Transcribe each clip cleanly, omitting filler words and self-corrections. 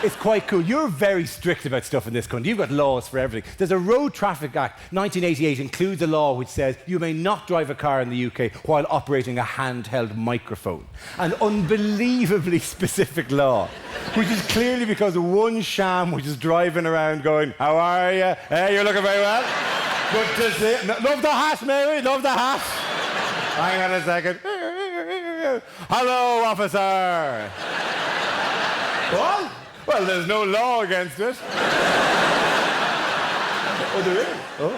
It's quite cool. You're very strict about stuff in this country. You've got laws for everything. There's a Road Traffic Act, 1988, includes a law which says you may not drive a car in the UK while operating a handheld microphone. An unbelievably specific law, which is clearly because of one sham which is driving around going, how are you? Hey, you're looking very well. Good to see you. Love the hat, Mary, love the hat. Hang on a second. Hello, officer. What? Well, there's no law against it. Oh, there is? Oh.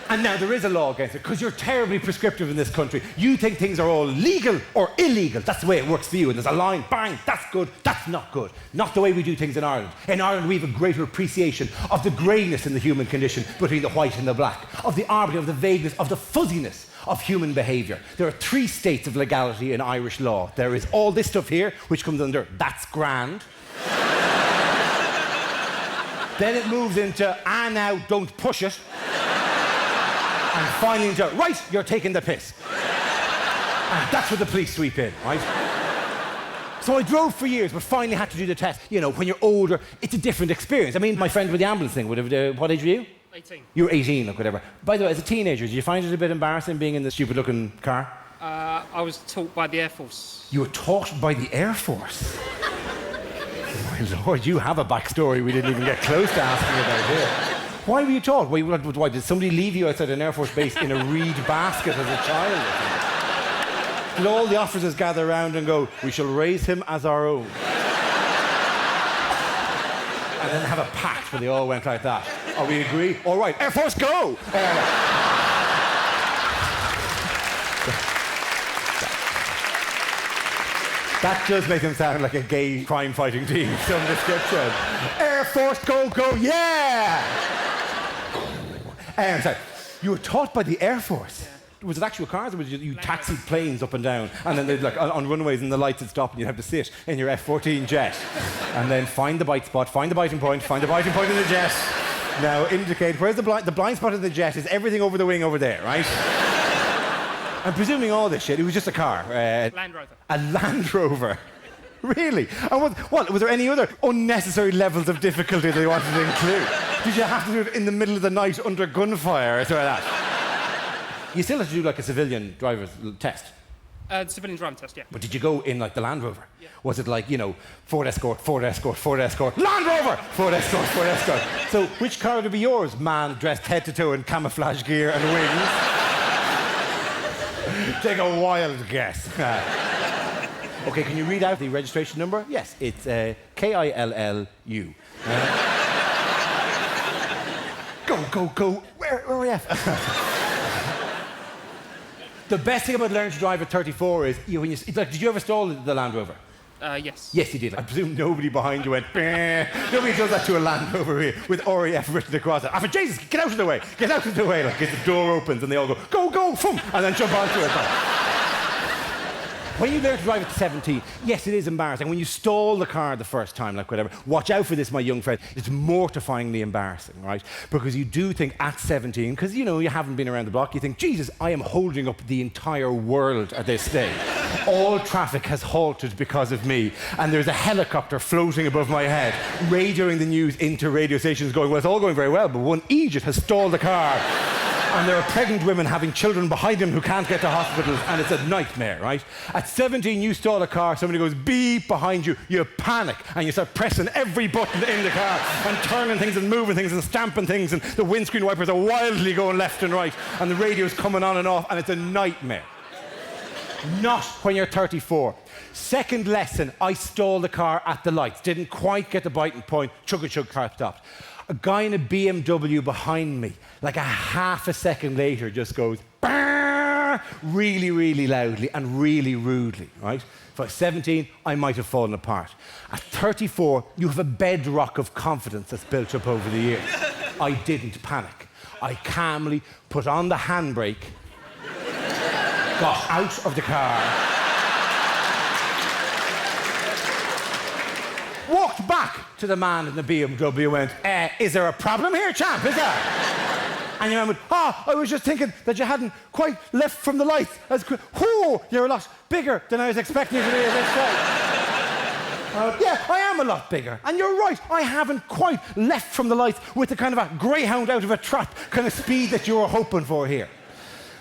And now there is a law against it, because you're terribly prescriptive in this country. You think things are all legal or illegal. That's the way it works for you. And there's a line, bang, that's good, that's not good. Not the way we do things in Ireland. In Ireland, we have a greater appreciation of the greyness in the human condition between the white and the black, of the arbitrary, of the vagueness, of the fuzziness of human behaviour. There are 3 states of legality in Irish law. There is all this stuff here, which comes under, that's grand. Then it moves into, now, don't push it. And finally into, right, you're taking the piss. And that's where the police sweep in, right? So I drove for years, but finally had to do the test. You know, when you're older, it's a different experience. I mean, my friend with the ambulance thing, what age were you? 18. You were 18, look, whatever. By the way, as a teenager, did you find it a bit embarrassing being in the stupid-looking car? I was taught by the Air Force. You were taught by the Air Force? My Lord, you have a backstory we didn't even get close to asking about here. Why were you taught? Why did somebody leave you outside an Air Force base in a reed basket as a child? Did all the officers gather around and go, we shall raise him as our own? And then have a pact where they all went like that. Oh, we agree? All right, Air Force, go! That does make them sound like a gay crime-fighting team, some description. Air Force, go, go, yeah! Sorry, you were taught by the Air Force? Yeah. Was it actual cars, or was you taxied planes up and down, and then they'd like on runways and the lights would stop and you'd have to sit in your F-14 jet and then find the bite spot, find the biting point in the jet. Now indicate where's the blind spot of the jet is everything over the wing over there, right? I'm presuming all this shit, it was just a car. Land Rover. A Land Rover? Really? And was there any other unnecessary levels of difficulty they wanted to include? Did you have to do it in the middle of the night under gunfire or something like that? You still have to do like a civilian driver's test. Civilian driving test, yeah. But did you go in like the Land Rover? Yeah. Was it like, you know, Ford Escort, Ford Escort, Ford Escort, Land Rover, Ford Escort, Ford Escort? So which car would be yours? Man dressed head to toe in camouflage gear and wings? Take a wild guess. Okay, can you read out the registration number? Yes, it's KILLU. Go. Where are we? The best thing about learning to drive at 34 is, did you ever stall the Land Rover? Yes. Yes, you did. I presume nobody behind you went, bah. Nobody does that to a Land Rover here with RAF written across it. I said, Jesus, get out of the way. Get out of the way. Like, the door opens and they all go, go, boom, and then jump onto it. When you learn to drive at 17, yes, it is embarrassing. When you stall the car the first time, like whatever, watch out for this, my young friend. It's mortifyingly embarrassing, right? Because you do think at 17, because, you know, you haven't been around the block, you think, Jesus, I am holding up the entire world at this stage. All traffic has halted because of me, and there's a helicopter floating above my head, radioing the news into radio stations going, well, it's all going very well, but one idiot has stalled the car. And there are pregnant women having children behind them who can't get to hospitals, and it's a nightmare, right? At 17, you stall a car, somebody goes beep behind you, you panic, and you start pressing every button in the car, and turning things and moving things and stamping things, and the windscreen wipers are wildly going left and right, and the radio's coming on and off, and it's a nightmare. Not when you're 34. Second lesson, I stalled the car at the lights, didn't quite get the biting point, chug-a-chug, car stopped. A guy in a BMW behind me, like a half a second later, just goes, bah! Really, really loudly and really rudely, right? If I was 17, I might have fallen apart. At 34, you have a bedrock of confidence that's built up over the years. I didn't panic. I calmly put on the handbrake, got out of the car, walked back to the man in the BMW and went, is there a problem here, champ, is there? And your man went, I was just thinking that you hadn't quite left from the lights as quick. You're a lot bigger than I was expecting you to be at this point. Yeah, I am a lot bigger. And you're right, I haven't quite left from the lights with the kind of a greyhound out of a trap kind of speed that you were hoping for here.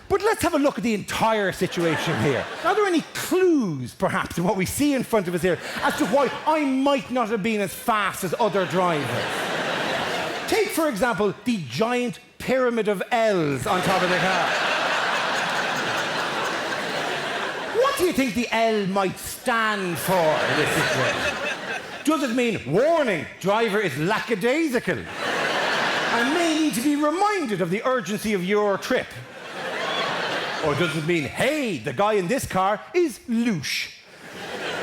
But let's have a look at the entire situation here. Are there any clues, perhaps, in what we see in front of us here as to why I might not have been as fast as other drivers? Take, for example, the giant pyramid of L's on top of the car. What do you think the L might stand for in this situation? Does it mean, warning, driver is lackadaisical and may need to be reminded of the urgency of your trip? Or does it mean, hey, the guy in this car is louche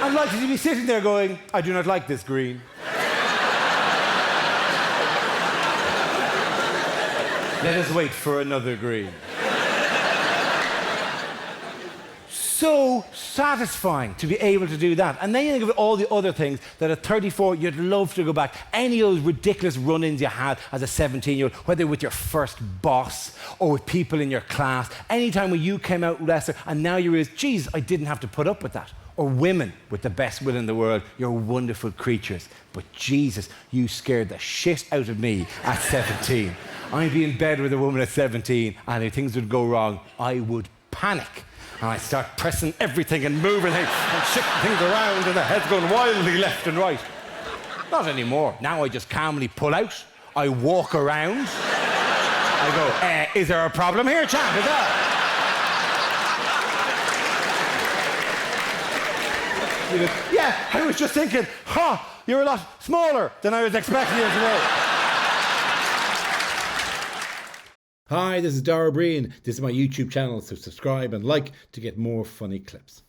and likely to be sitting there going, I do not like this green. Let us wait for another green. So satisfying to be able to do that. And then you think of all the other things that at 34 you'd love to go back. Any of those ridiculous run-ins you had as a 17-year-old, whether with your first boss or with people in your class, any time when you came out lesser and now you realize, geez, I didn't have to put up with that. Or women with the best will in the world, you're wonderful creatures. But Jesus, you scared the shit out of me at 17. I'd be in bed with a woman at 17 and if things would go wrong, I would panic. And I start pressing everything and moving things and shifting things around and the head's going wildly left and right. Not anymore. Now I just calmly pull out. I walk around. I go, is there a problem here, chap? Is there? Yeah, I was just thinking, you're a lot smaller than I was expecting you today. Hi, this is Dara Ó Briain. This is my YouTube channel, so subscribe and like to get more funny clips.